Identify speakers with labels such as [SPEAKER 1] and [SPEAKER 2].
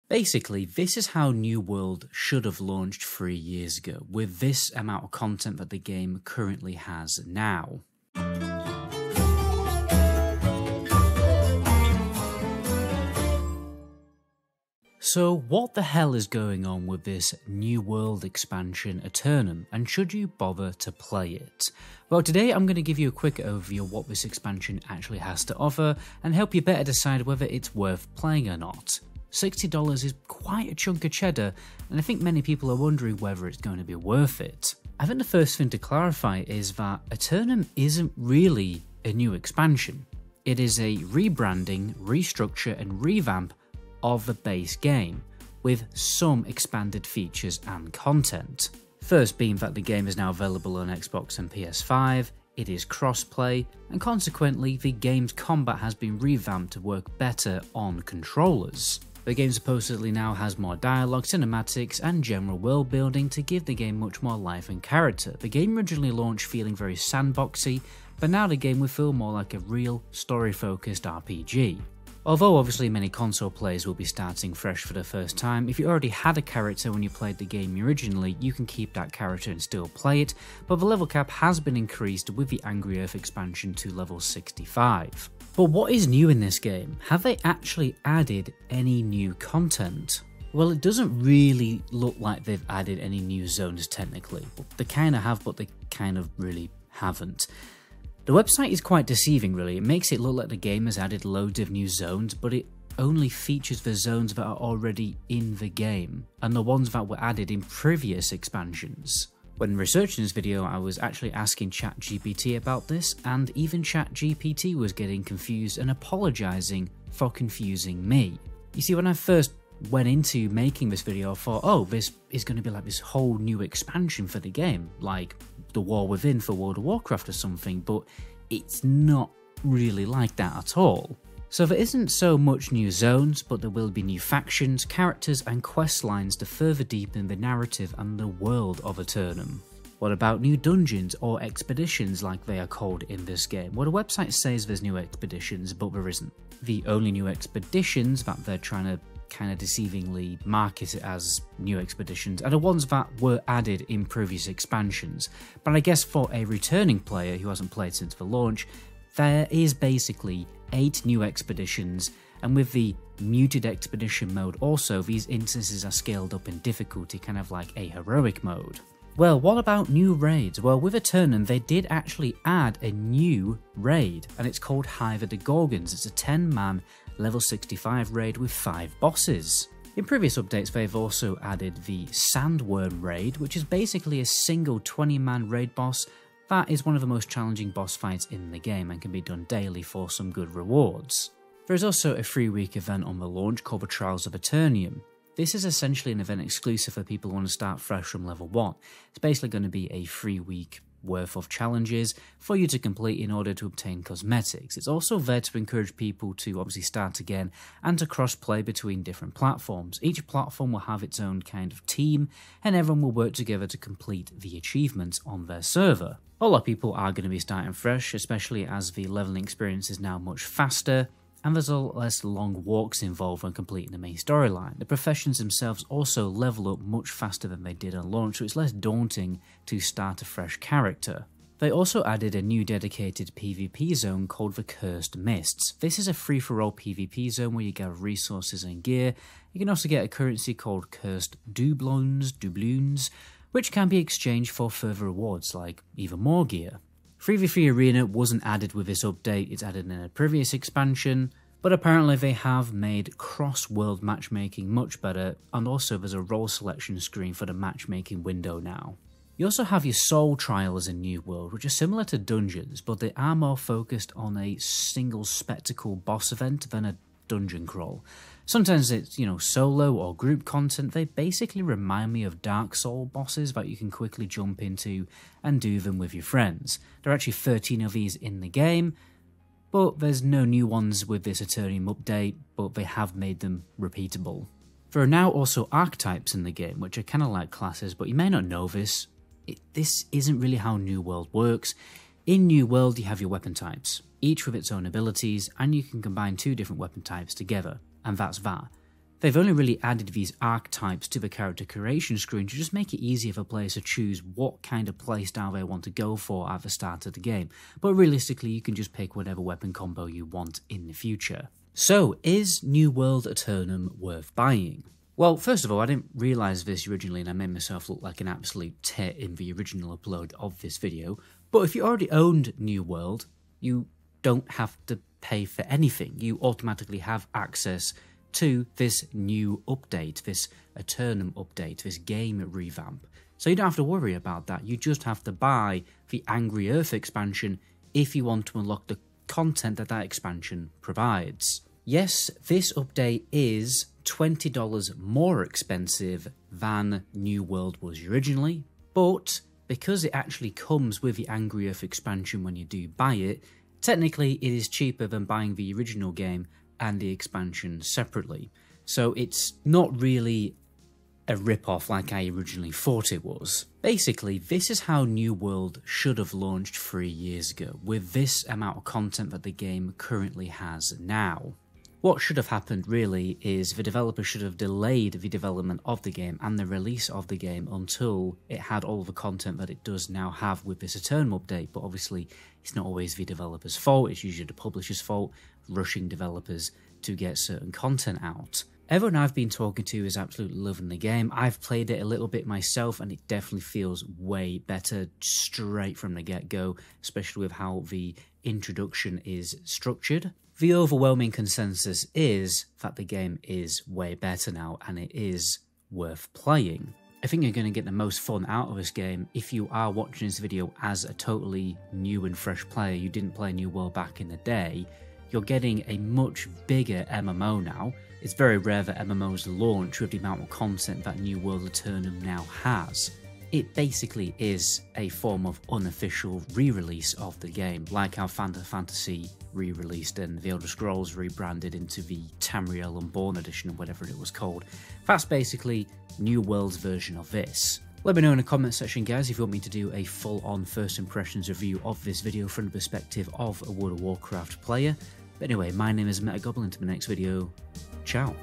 [SPEAKER 1] Basically, this is how New World should have launched 3 years ago, with this amount of content that the game currently has now. So what the hell is going on with this New World expansion Aeternum, and should you bother to play it? Well, today I'm going to give you a quick overview of what this expansion actually has to offer and help you better decide whether it's worth playing or not. $60 is quite a chunk of cheddar, and I think many people are wondering whether it's going to be worth it. I think the first thing to clarify is that Aeternum isn't really a new expansion. It is a rebranding, restructure and revamp of the base game, with some expanded features and content. First being that the game is now available on Xbox and PS5, it is cross-play, and consequently the game's combat has been revamped to work better on controllers. The game supposedly now has more dialogue, cinematics and general world building to give the game much more life and character. The game originally launched feeling very sandboxy, but now the game will feel more like a real story-focused RPG. Although obviously many console players will be starting fresh for the first time, if you already had a character when you played the game originally, you can keep that character and still play it, but the level cap has been increased with the Angry Earth expansion to level 65. But what is new in this game? Have they actually added any new content? Well, it doesn't really look like they've added any new zones technically. They kinda have, but they kind of really haven't. The website is quite deceiving really. It makes it look like the game has added loads of new zones, but it only features the zones that are already in the game, and the ones that were added in previous expansions. When researching this video, I was actually asking ChatGPT about this, and even ChatGPT was getting confused and apologising for confusing me. You see, when I first went into making this video, I thought, oh, this is going to be like this whole new expansion for the game, like the War Within for World of Warcraft or something, but it's not really like that at all. So there isn't so much new zones, but there will be new factions, characters and quest lines to further deepen the narrative and the world of Aeternum. What about new dungeons or expeditions like they are called in this game? Well, the website says there's new expeditions, but there isn't. The only new expeditions that they're trying to kind of deceivingly market it as new expeditions are the ones that were added in previous expansions. But I guess for a returning player who hasn't played since the launch, there is basically 8 new expeditions, and with the muted expedition mode also, these instances are scaled up in difficulty, kind of like a heroic mode. Well, what about new raids? Well, with Aeternum, they did actually add a new raid, and it's called Hive of the Gorgons. It's a 10-man level 65 raid with 5 bosses. In previous updates, they've also added the Sandworm raid, which is basically a single 20-man raid boss that is one of the most challenging boss fights in the game and can be done daily for some good rewards. There is also a 3-week event on the launch called the Trials of Eternium. This is essentially an event exclusive for people who want to start fresh from level 1. It's basically going to be a 3-week worth of challenges for you to complete in order to obtain cosmetics. It's also there to encourage people to obviously start again and to cross-play between different platforms. Each platform will have its own kind of team, and everyone will work together to complete the achievements on their server. A lot of people are going to be starting fresh, especially as the leveling experience is now much faster, and there's a lot less long walks involved when completing the main storyline. The professions themselves also level up much faster than they did on launch, so it's less daunting to start a fresh character. They also added a new dedicated PvP zone called the Cursed Mists. This is a free-for-all PvP zone where you gather resources and gear. You can also get a currency called Cursed doubloons, which can be exchanged for further rewards like even more gear. 3v3 Arena wasn't added with this update, it's added in a previous expansion, but apparently they have made cross-world matchmaking much better, and also there's a role selection screen for the matchmaking window now. You also have your soul trials in New World, which are similar to dungeons, but they are more focused on a single spectacle boss event than a dungeon crawl. Sometimes it's, solo or group content. They basically remind me of Dark Souls bosses that you can quickly jump into and do them with your friends. There are actually 13 of these in the game, but there's no new ones with this Aeternum update, but they have made them repeatable. There are now also archetypes in the game, which are kind of like classes, but you may not know this. This isn't really how New World works. In New World, you have your weapon types, each with its own abilities, and you can combine 2 different weapon types together, and that's that. They've only really added these archetypes to the character creation screen to just make it easier for players to choose what kind of playstyle they want to go for at the start of the game, but realistically you can just pick whatever weapon combo you want in the future. So, is New World Aeternum worth buying? Well, first of all, I didn't realise this originally and I made myself look like an absolute tit in the original upload of this video, but if you already owned New World, you don't have to pay for anything. You automatically have access to this new update, this Aeternum update, this game revamp. So you don't have to worry about that, you just have to buy the Angry Earth expansion if you want to unlock the content that that expansion provides. Yes, this update is $20 more expensive than New World was originally, but because it actually comes with the Angry Earth expansion when you do buy it, technically it is cheaper than buying the original game and the expansion separately. So it's not really a rip-off like I originally thought it was. Basically, this is how New World should have launched 3 years ago, with this amount of content that the game currently has now. What should have happened really is the developer should have delayed the development of the game and the release of the game until it had all the content that it does now have with this Aeternum update, but obviously it's not always the developer's fault, it's usually the publisher's fault, rushing developers to get certain content out. Everyone I've been talking to is absolutely loving the game. I've played it a little bit myself and it definitely feels way better straight from the get-go, especially with how the introduction is structured. The overwhelming consensus is that the game is way better now and it is worth playing. I think you're going to get the most fun out of this game if you are watching this video as a totally new and fresh player. You didn't play New World back in the day. You're getting a much bigger MMO now. It's very rare that MMOs launch with the amount of content that New World Aeternum now has. It basically is a form of unofficial re-release of the game, like how Final Fantasy re-released and the Elder Scrolls rebranded into the Tamriel Unborn edition or whatever it was called. That's basically New World's version of this. Let me know in the comment section, guys, if you want me to do a full-on first impressions review of this video from the perspective of a World of Warcraft player. But anyway, my name is Metagoblin. Until the next video, ciao.